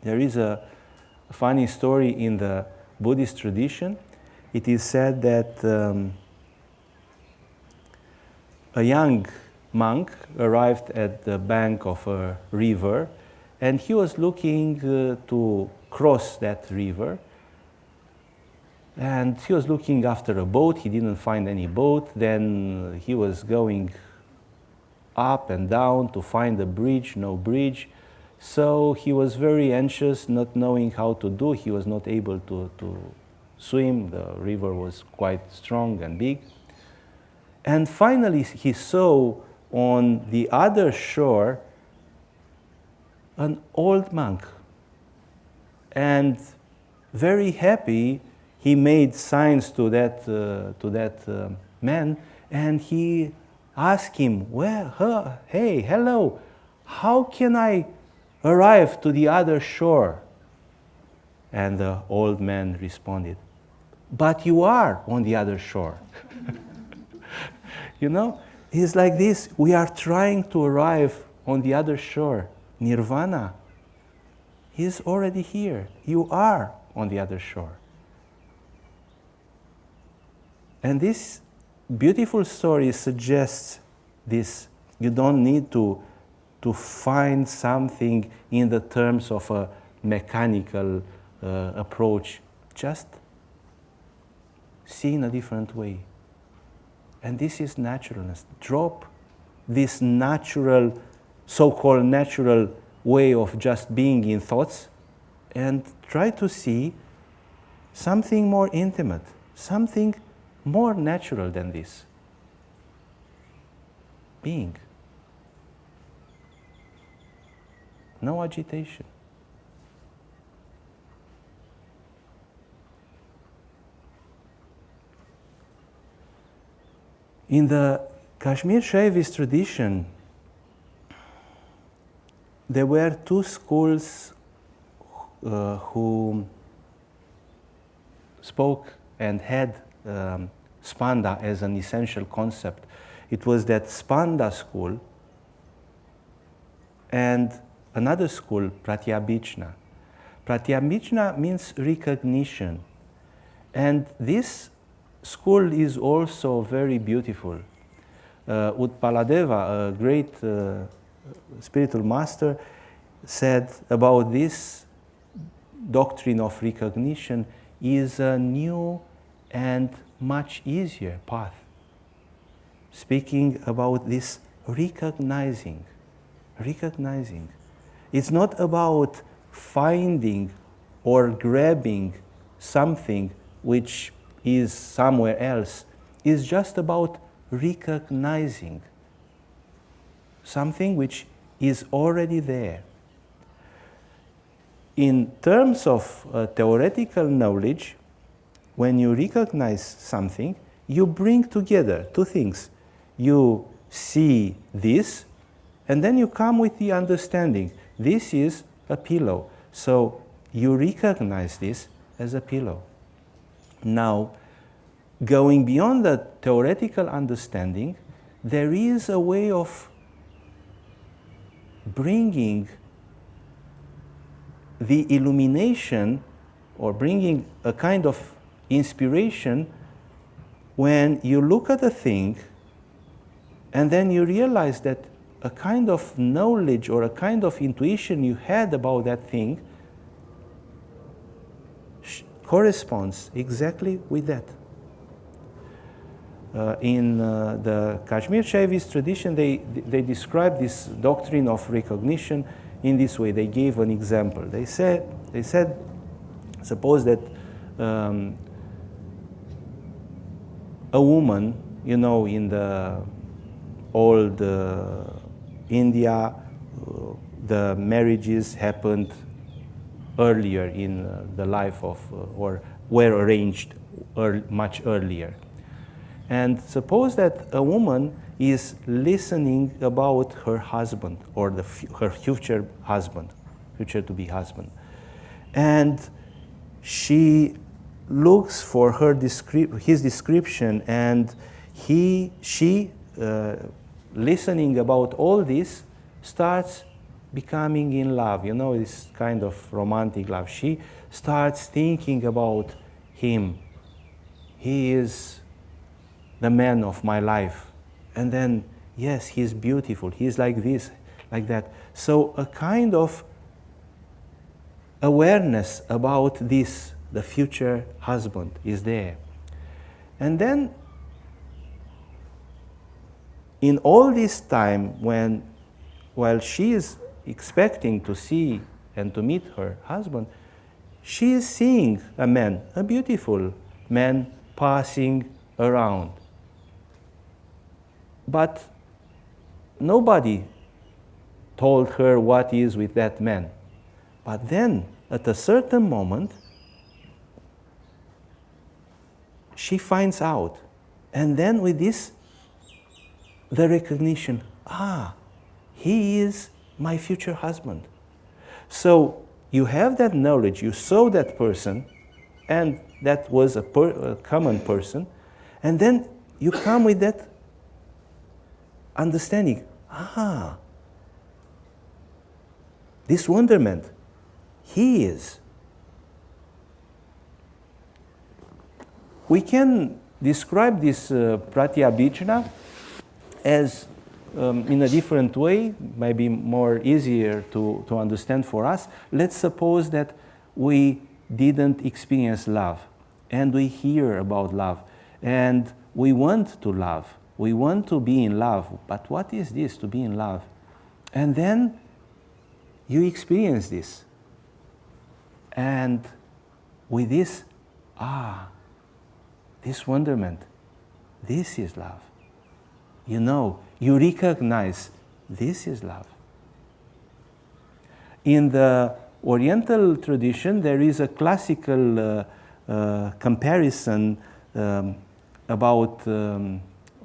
There is a funny story in the Buddhist tradition. It is said that a young monk arrived at the bank of a river, and he was looking to cross that river. And he was looking after a boat. He didn't find any boat. Then he was going up and down to find a bridge, no bridge. So he was very anxious, not knowing how to do. He was not able to swim. The river was quite strong and big. And finally he saw on the other shore an old monk. And very happy, he made signs to that man, and he asked him, well, hey, hello, how can I arrive to the other shore? And the old man responded, but you are on the other shore. You know, it's like this. We are trying to arrive on the other shore. Nirvana. He's already here. You are on the other shore. And this beautiful story suggests this. You don't need to find something in the terms of a mechanical approach. Just see in a different way. And this is naturalness. Drop this natural, so-called natural way of just being in thoughts and try to see something more intimate, something more natural than this. Being. No agitation. In the Kashmir Shaivist tradition, there were two schools who spoke and had Spanda as an essential concept. It was that Spanda school and another school, Pratyabhijna. Pratyabhijna means recognition. And this school is also very beautiful. Utpaladeva, a great spiritual master, said about this doctrine of recognition is a new and much easier path. Speaking about this recognizing. It's not about finding or grabbing something which is somewhere else. It's just about recognizing something which is already there. In terms of theoretical knowledge, when you recognize something, you bring together two things. You see this, and then you come with the understanding. This is a pillow. So you recognize this as a pillow. Now, going beyond the theoretical understanding, there is a way of bringing the illumination or bringing a kind of inspiration when you look at a thing and then you realize that a kind of knowledge or a kind of intuition you had about that thing corresponds exactly with that. In the Kashmir Shaivist tradition, they describe this doctrine of recognition in this way. They gave an example. They said, suppose that a woman, you know, in the old India, the marriages happened earlier in the life of, or were arranged much earlier. And suppose that a woman is listening about her husband or her future husband, future to be husband. And she looks for his description, and she listening about all this starts becoming in love, you know, this kind of romantic love. She starts thinking about him. He is the man of my life. And then, yes, he's beautiful. He's like this, like that. So a kind of awareness about this, the future husband, is there. And then, in all this time, while she is expecting to see and to meet her husband, she is seeing a man, a beautiful man, passing around. But nobody told her what is with that man. But then, at a certain moment, she finds out. And then with this, the recognition, he is my future husband. So you have that knowledge, you saw that person, and that was a common person, and then you come with that understanding, this wonderment, he is. We can describe this pratyabhijna as in a different way, maybe more easier to understand for us. Let's suppose that we didn't experience love, and we hear about love, and we want to love. We want to be in love, but what is this, to be in love? And then you experience this. And with this, this wonderment, this is love. You know, you recognize this is love. In the Oriental tradition, there is a classical comparison about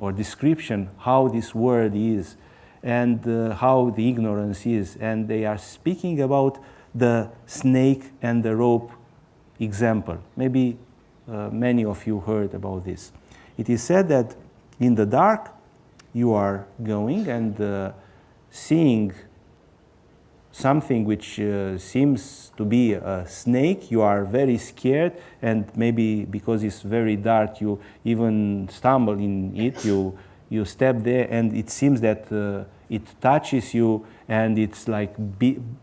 or description how this world is and how the ignorance is. And they are speaking about the snake and the rope example. Maybe many of you heard about this. It is said that in the dark, you are going and seeing something which seems to be a snake. You are very scared, and maybe because it's very dark, you even stumble in it. You step there, and it seems that it touches you, and it's like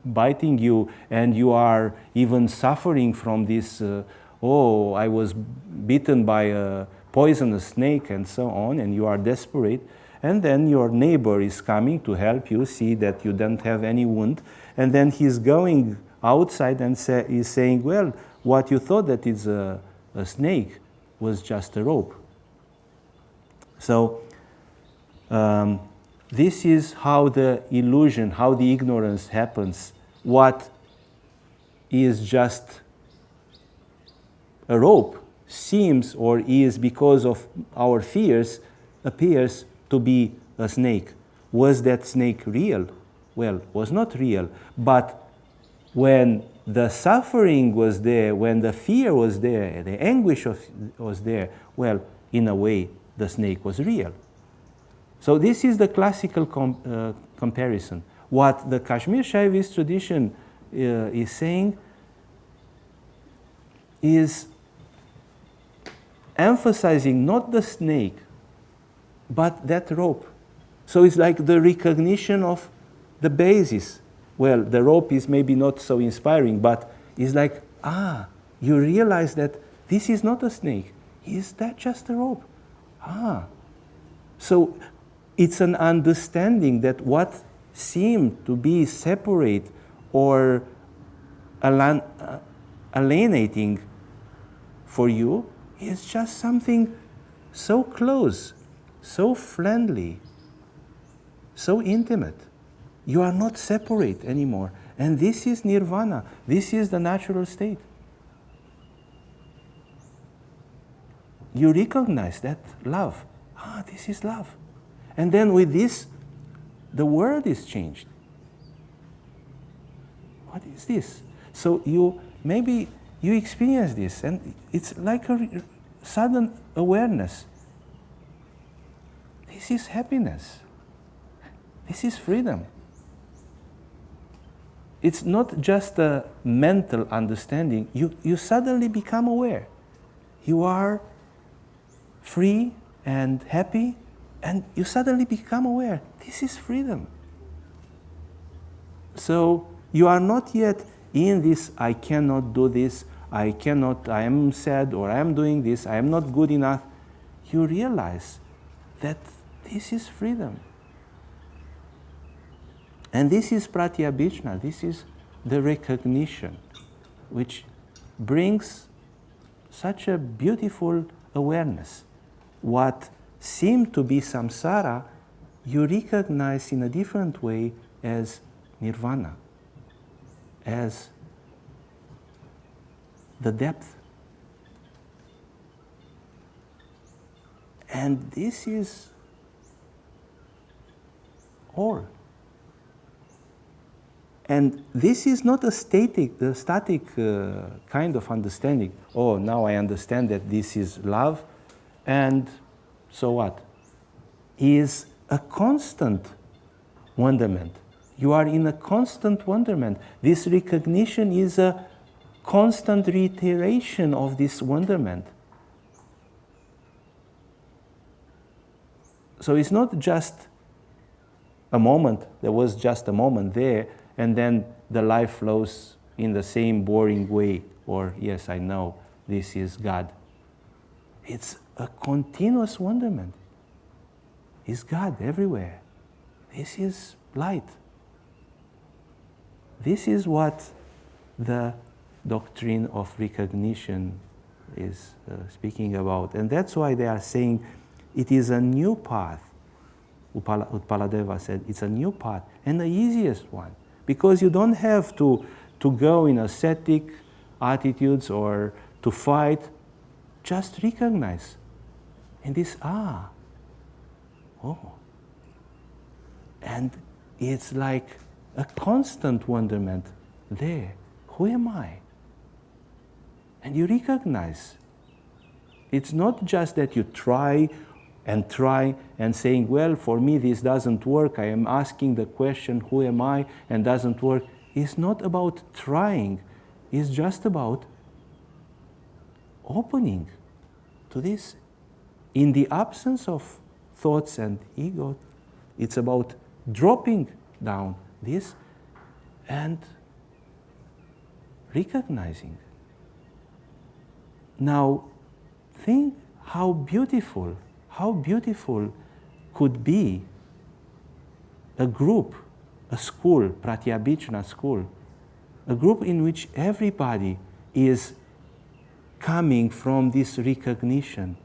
biting you, and you are even suffering from this. I was bitten by a poisonous snake, and so on, and you are desperate. And then your neighbor is coming to help you, see that you don't have any wound. And then he's going outside and is saying, well, what you thought that is a snake was just a rope. So this is how the illusion, how the ignorance happens. What is just a rope seems or is, because of our fears, appears to be a snake. Was that snake real? Well, was not real. But when the suffering was there, when the fear was there, the anguish was there, well, in a way, the snake was real. So this is the classical comparison. What the Kashmir Shaivist tradition is saying is emphasizing not the snake, but that rope. So it's like the recognition of the basis. Well, the rope is maybe not so inspiring, but it's like, you realize that this is not a snake. Is that just a rope? So it's an understanding that what seemed to be separate or alienating for you is just something so close, so friendly, so intimate. You are not separate anymore. And this is nirvana. This is the natural state. You recognize that love. This is love. And then with this, the world is changed. What is this? So maybe you experience this, and it's like a sudden awareness. This is happiness. This is freedom. it's not just a mental understanding. You suddenly become aware. You are free and happy, and you suddenly become aware. This is freedom. So you are not yet in this, I cannot do this, I am sad, or I am doing this, I am not good enough. You realize that this is freedom. And this is pratyabhijna, this is the recognition, which brings such a beautiful awareness. What seemed to be samsara, you recognize in a different way as nirvana, as the depth. And this is all. And this is not a static kind of understanding. Oh, now I understand that this is love, and so what? Is a constant wonderment. You are in a constant wonderment. This recognition is a constant reiteration of this wonderment. So it's not just a moment, there was just a moment there, and then the life flows in the same boring way, or yes, I know this is God. It's a continuous wonderment. It's God everywhere. This is light. This is what the doctrine of recognition is speaking about. And that's why they are saying it is a new path. Utpaladeva said it's a new path and the easiest one. Because you don't have to go in ascetic attitudes or to fight. Just recognize. And this, oh. And it's like a constant wonderment there. Who am I? And you recognize. It's not just that you try and saying, well, for me this doesn't work. I am asking the question, who am I? And doesn't work. It's not about trying. It's just about opening to this. In the absence of thoughts and ego, it's about dropping down this and recognizing. Now, think how beautiful could be a group, a school, pratyabhijna school, a group in which everybody is coming from this recognition.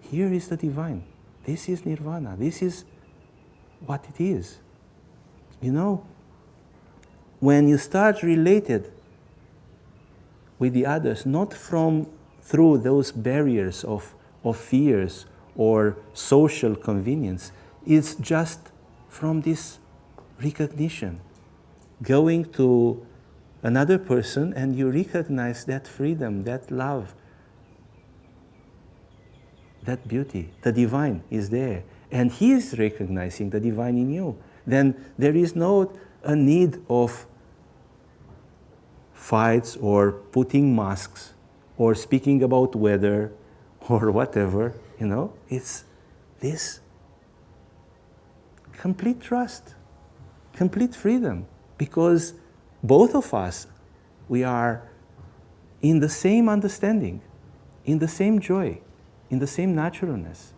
Here is the divine. This is nirvana. This is what it is. You know, when you start related with the others, not through those barriers of fears or social convenience, it's just from this recognition. Going to another person and you recognize that freedom, that love, that beauty, the divine is there. And he is recognizing the divine in you. Then there is no a need of fights or putting masks or speaking about weather or whatever, you know. It's this complete trust, complete freedom, because both of us, we are in the same understanding, in the same joy, in the same naturalness.